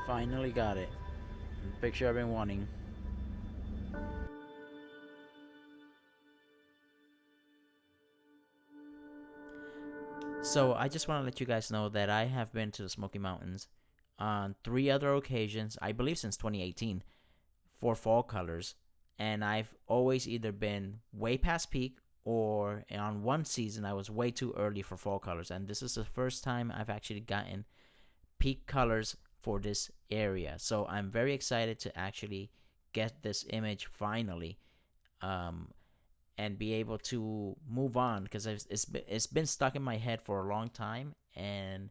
Finally got it. The picture I've been wanting. So I just want to let you guys know that I have been to the Smoky Mountains on 3 other occasions, I believe since 2018, for fall colors. And I've always either been way past peak, or on one season I was way too early for fall colors. And this is the first time I've actually gotten peak colors for this area. So I'm very excited to actually get this image finally. Um, and be able to move on, because it's been stuck in my head for a long time. And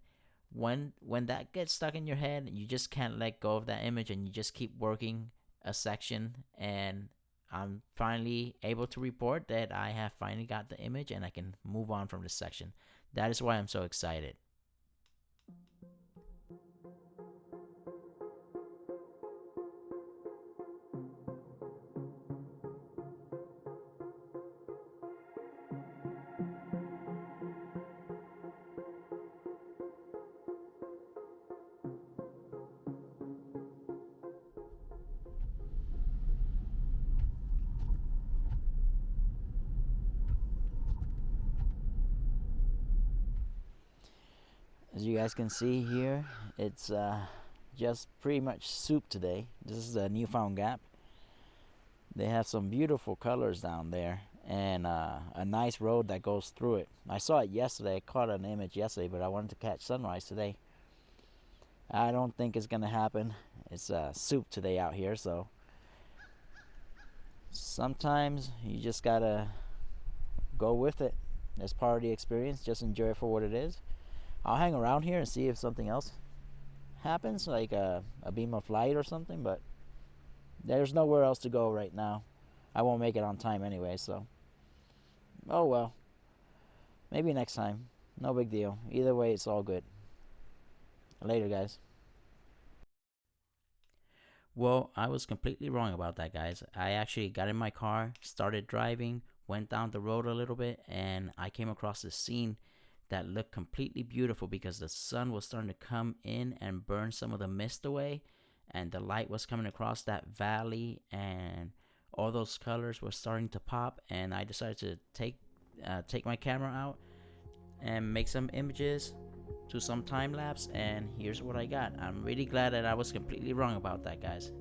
when that gets stuck in your head, you just can't let go of that image, and you just keep working a section. And I'm finally able to report that I have finally got the image and I can move on from this section. That is why I'm so excited. As you guys can see here, it's just pretty much soup today. This is a Newfound Gap. They have some beautiful colors down there, and a nice road that goes through it. I saw it yesterday. I caught an image yesterday, but I wanted to catch sunrise today. I don't think it's gonna happen. It's soup today out here, so sometimes you just gotta go with it. As part of the experience, just enjoy it for what it is. I'll hang around here and see if something else happens, like a beam of light or something, but there's nowhere else to go right now. I won't make it on time anyway, so oh well. Maybe next time. No big deal. Either way, it's all good. Later, guys. Well, I was completely wrong about that, guys. I actually got in my car, started driving, went down the road a little bit, and I came across this scene that looked completely beautiful because the sun was starting to come in and burn some of the mist away, and the light was coming across that valley, and all those colors were starting to pop. And I decided to take my camera out and make some images, to some time lapse, and here's what I got. I'm really glad that I was completely wrong about that, guys.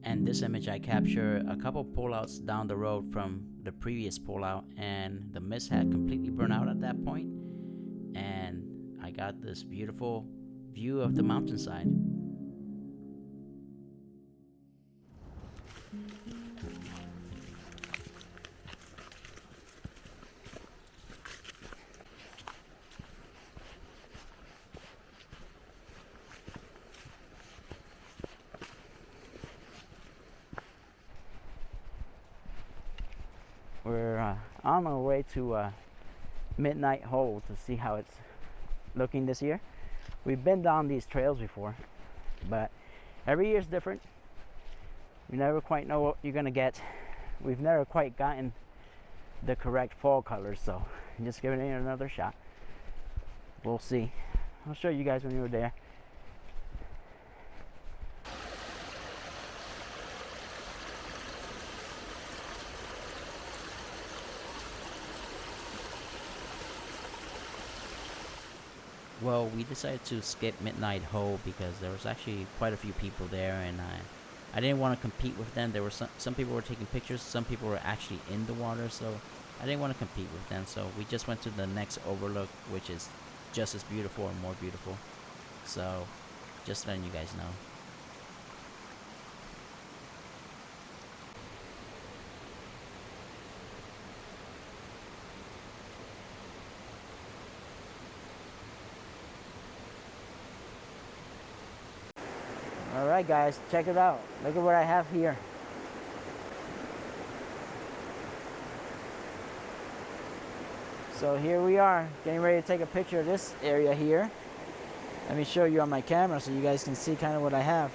And this image I captured a couple pullouts down the road from the previous pullout, and the mist had completely burned out at that point, and I got this beautiful view of the mountainside. We're on our way to Midnight Hole to see how it's looking this year. We've been down these trails before, but every year is different. You never quite know what you're gonna get. We've never quite gotten the correct fall colors, so just giving it another shot. We'll see. I'll show you guys when we were there. Well, we decided to skip Midnight Hole because there was actually quite a few people there, and I didn't want to compete with them. There were some people were taking pictures, some people were actually in the water, so I didn't want to compete with them. So we just went to the next overlook, which is just as beautiful or more beautiful. So just letting you guys know. Alright guys, check it out. Look at what I have here. So here we are, getting ready to take a picture of this area here. Let me show you on my camera so you guys can see kind of what I have.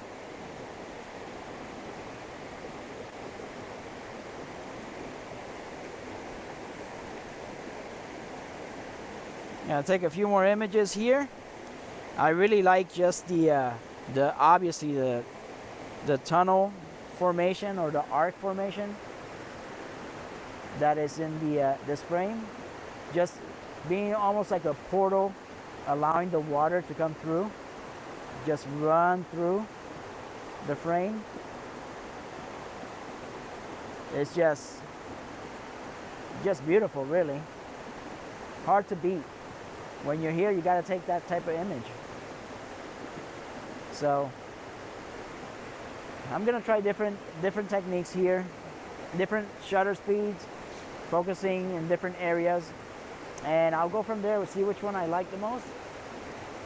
I'll take a few more images here. I really like just the obviously the tunnel formation or the arc formation that is in this frame. Just being almost like a portal, allowing the water to come through, just run through the frame. It's just beautiful, really. Hard to beat. When you're here, you got to take that type of image. So I'm gonna try different techniques here, different shutter speeds, focusing in different areas, and I'll go from there. We'll see which one I like the most,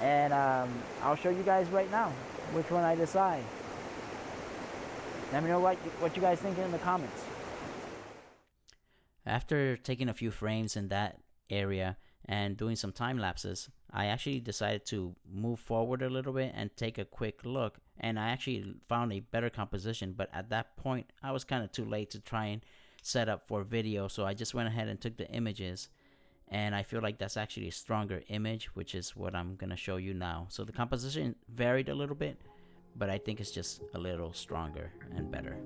and I'll show you guys right now which one I decide. Let me know what you guys think in the comments. After taking a few frames in that area and doing some time lapses, I actually decided to move forward a little bit and take a quick look, and I actually found a better composition, but at that point I was kind of too late to try and set up for video, so I just went ahead and took the images, and I feel like that's actually a stronger image, which is what I'm gonna show you now. So the composition varied a little bit, but I think it's just a little stronger and better.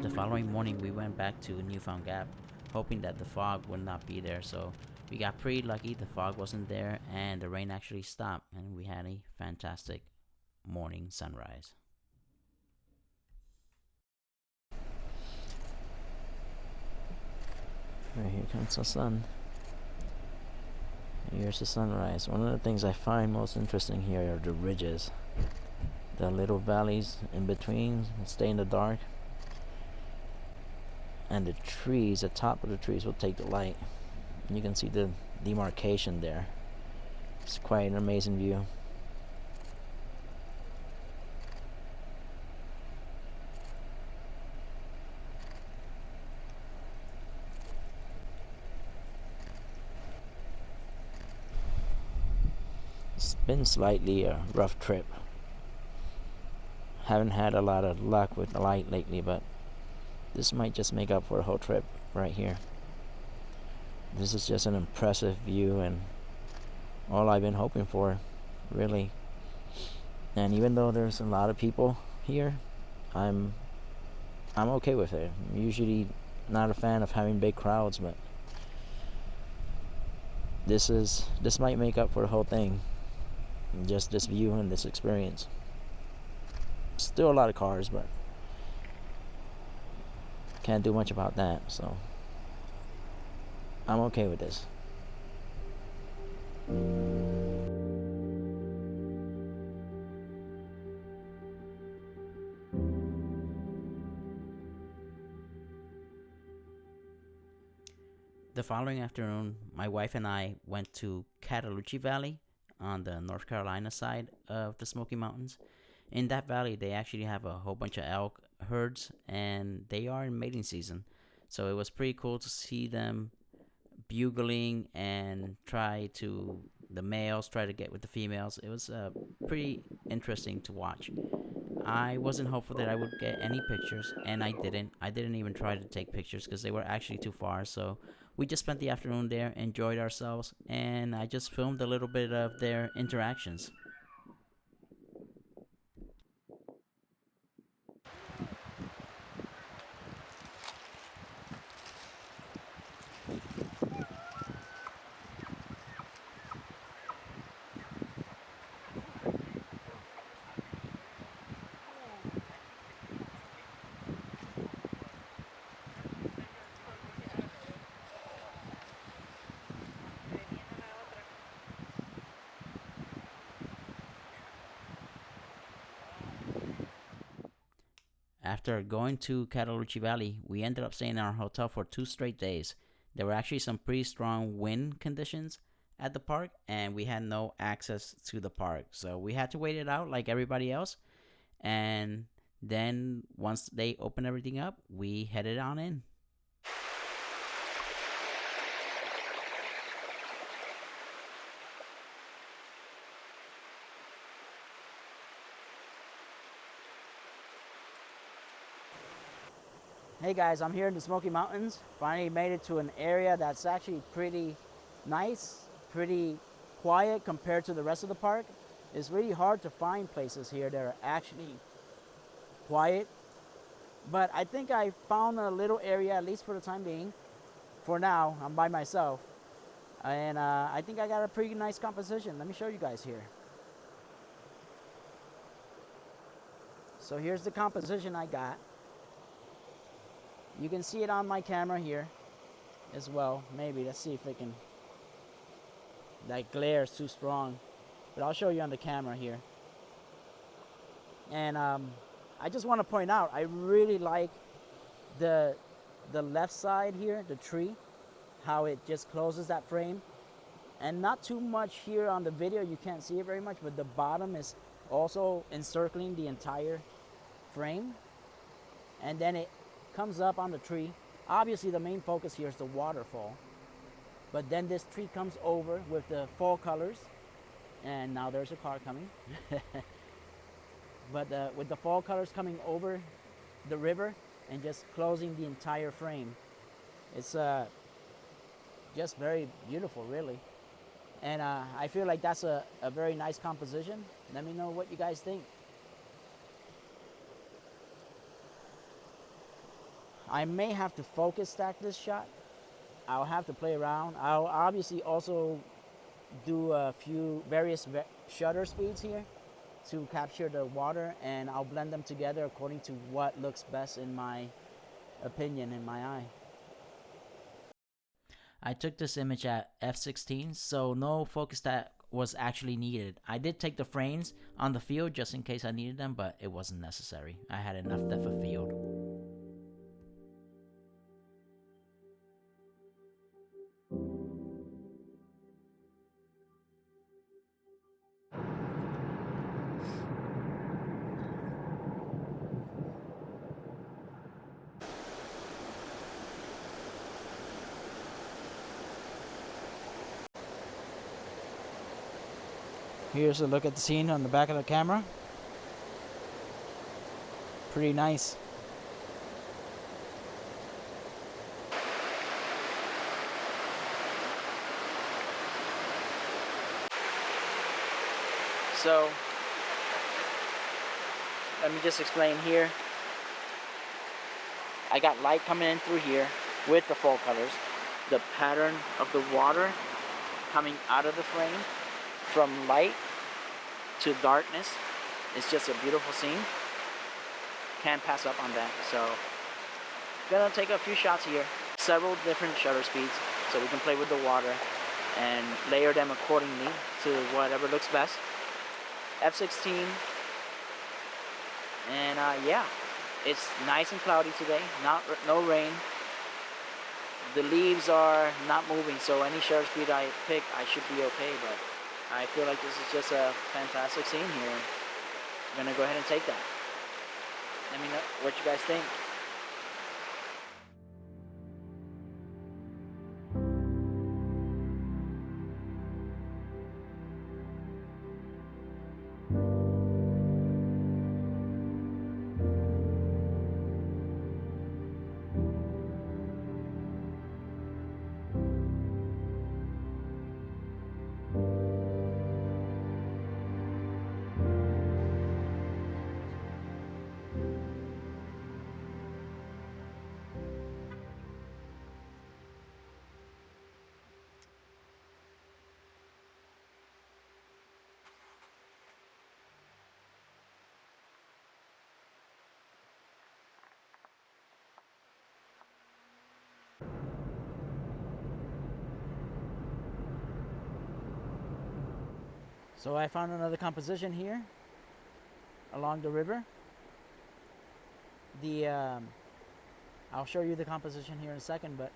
The following morning we went back to Newfound Gap, hoping that the fog would not be there, so we got pretty lucky. The fog wasn't there and the rain actually stopped, and we had a fantastic morning sunrise. Right, here comes the sun. Here's the sunrise. One of the things I find most interesting here are the ridges. The little valleys in between stay in the dark, and the trees, the top of the trees will take the light. And you can see the demarcation there. It's quite an amazing view. It's been slightly a rough trip. Haven't had a lot of luck with the light lately, but this might just make up for the whole trip right here. This is just an impressive view and all I've been hoping for, really. And even though there's a lot of people here, I'm okay with it. I'm usually not a fan of having big crowds, but this might make up for the whole thing. Just this view and this experience. Still a lot of cars, but can't do much about that, so I'm okay with this. The following afternoon, my wife and I went to Cataloochee Valley on the North Carolina side of the Smoky Mountains. In that valley, they actually have a whole bunch of elk herds, and they are in mating season. So it was pretty cool to see them bugling and the males try to get with the females. It was pretty interesting to watch. I wasn't hopeful that I would get any pictures, and I didn't. I didn't even try to take pictures because they were actually too far. So we just spent the afternoon there, enjoyed ourselves, and I just filmed a little bit of their interactions. after going to Cataloochee Valley, we ended up staying in our hotel for 2 straight days. There were actually some pretty strong wind conditions at the park, and we had no access to the park. So we had to wait it out like everybody else. And then once they opened everything up, we headed on in. Hey guys, I'm here in the Smoky Mountains. Finally made it to an area that's actually pretty nice, pretty quiet compared to the rest of the park. It's really hard to find places here that are actually quiet. But I think I found a little area, at least for the time being. For now, I'm by myself. And I think I got a pretty nice composition. Let me show you guys here. So here's the composition I got. You can see it on my camera here as well. Maybe, let's see if it can, that glare is too strong. But I'll show you on the camera here. And I just want to point out, I really like the left side here, the tree, how it just closes that frame. And not too much here on the video, you can't see it very much, but the bottom is also encircling the entire frame. And then it comes up on the tree. Obviously the main focus here is the waterfall, but then this tree comes over with the fall colors, and now there's a car coming. But with the fall colors coming over the river and just closing the entire frame, it's just very beautiful, really. And I feel like that's a very nice composition. Let me know what you guys think. I may have to focus stack this shot. I'll have to play around. I'll obviously also do a few various shutter speeds here to capture the water, and I'll blend them together according to what looks best in my opinion, in my eye. I took this image at f/16, so no focus stack was actually needed. I did take the frames on the field just in case I needed them, but it wasn't necessary. I had enough depth of field. Here's a look at the scene on the back of the camera. Pretty nice. So, let me just explain here. I got light coming in through here with the fall colors. The pattern of the water coming out of the frame from light to darkness is just a beautiful scene. Can't pass up on that. So, gonna take a few shots here. Several different shutter speeds so we can play with the water and layer them accordingly to whatever looks best. f/16, and yeah, it's nice and cloudy today. No rain. The leaves are not moving, so any shutter speed I pick, I should be okay. But I feel like this is just a fantastic scene here. I'm gonna go ahead and take that. Let me know what you guys think. So I found another composition here along the river. the I'll show you the composition here in a second, but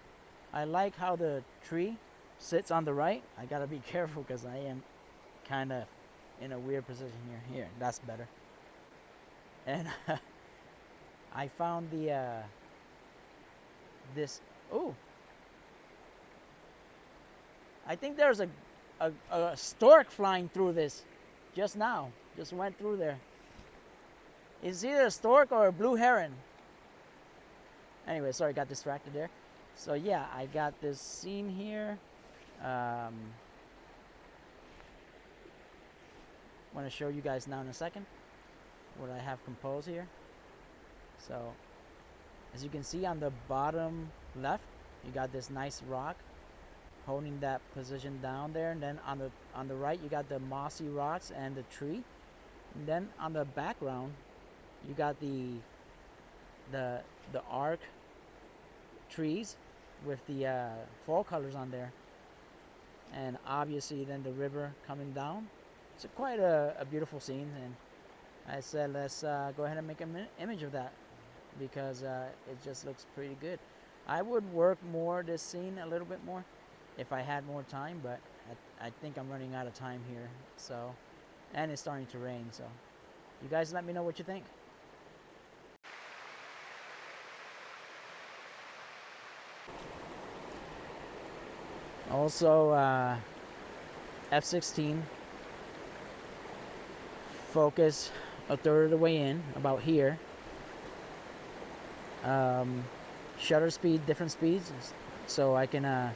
I like how the tree sits on the right. I gotta be careful because I am kind of in a weird position here. Here, that's better. And I found the this. Oh, I think there's a stork flying through this just now. Just went through there. It's either a stork or a blue heron. Anyway, sorry, got distracted there. So yeah, I got this scene here. I'm going to show you guys now in a second what I have composed here. So as you can see on the bottom left, you got this nice rock holding that position down there, and then on the right you got the mossy rocks and the tree, and then on the background you got the arc trees with the fall colors on there, and obviously then the river coming down. It's quite a beautiful scene, and I said let's go ahead and make an image of that because it just looks pretty good. I would work more this scene a little bit more if I had more time, but I think I'm running out of time here. So, and it's starting to rain, so you guys let me know what you think. Also, F16 focus a third of the way in, about here. Shutter speed, different speeds, so I can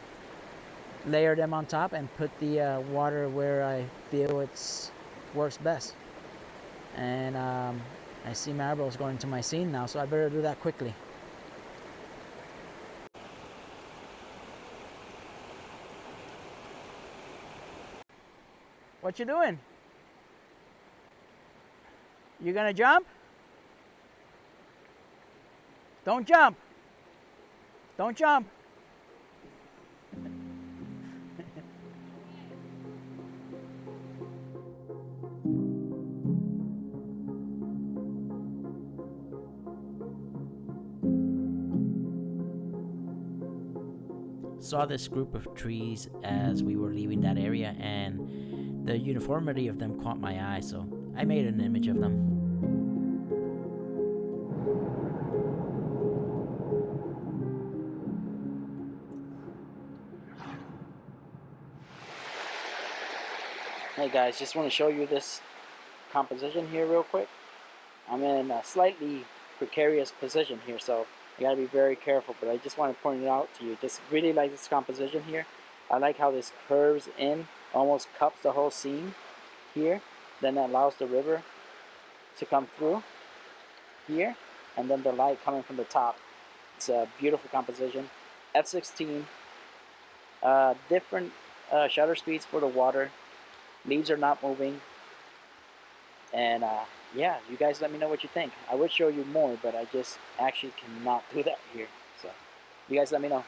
layer them on top and put the water where I feel it's works best. And I see my eyeballs going into my scene now, so I better do that quickly. What you doing? You gonna jump? Don't jump. Don't jump. Saw this group of trees as we were leaving that area, and the uniformity of them caught my eye, so I made an image of them. Hey guys, just want to show you this composition here real quick. I'm in a slightly precarious position here, so I gotta be very careful, but I just want to point it out to you. Just really like this composition here. I like how this curves in, almost cups the whole scene here. Then that allows the river to come through here, and then the light coming from the top. It's a beautiful composition. F16, different shutter speeds for the water. Leaves are not moving, and yeah, you guys let me know what you think. I would show you more, but I just actually cannot do that here. So you guys let me know.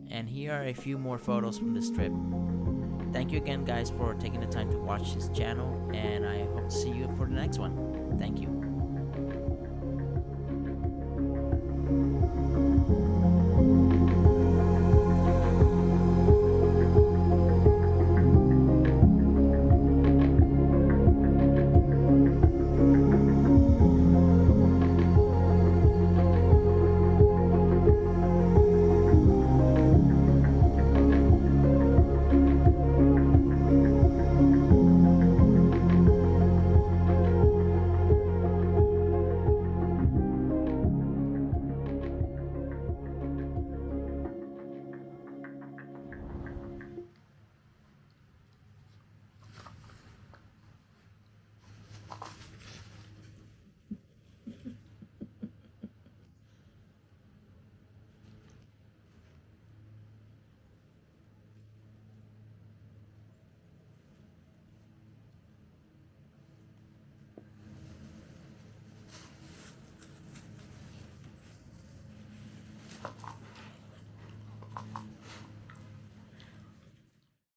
And here are a few more photos from this trip. Thank you again, guys, for taking the time to watch this channel, and I hope to see you for the next one. Thank you.